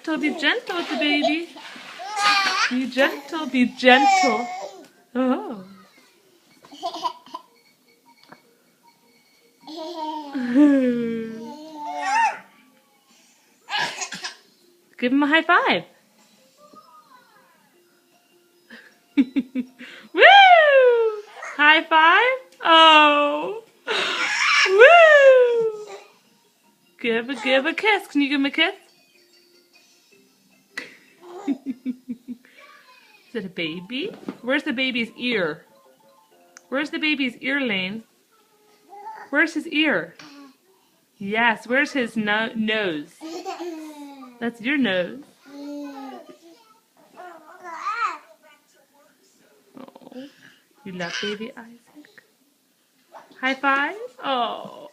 gentle. Be gentle with the baby. Be gentle. Be gentle. Oh. Give him a high five. Woo! High five. Oh. Woo! Give a kiss. Can you give him a kiss? Is it a baby? Where's the baby's ear? Where's the baby's ear, Lane? Where's his ear? Yes, where's his nose? That's your nose. Oh, you love baby Isaac. High five? Oh.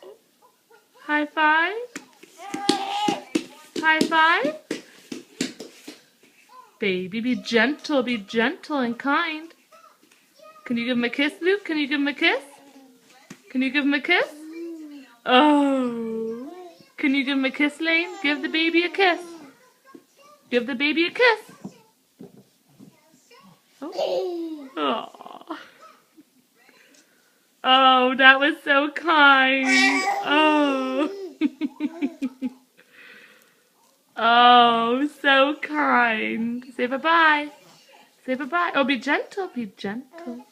High five? High five? Baby, be gentle and kind. Can you give him a kiss, Luke? Can you give him a kiss? Can you give him a kiss? Oh. Can you give him a kiss, Lane? Give the baby a kiss. Give the baby a kiss. Oh. Oh. Oh, that was so kind. Oh. Oh, so kind. Say bye-bye. Say bye-bye. Oh, be gentle. Be gentle.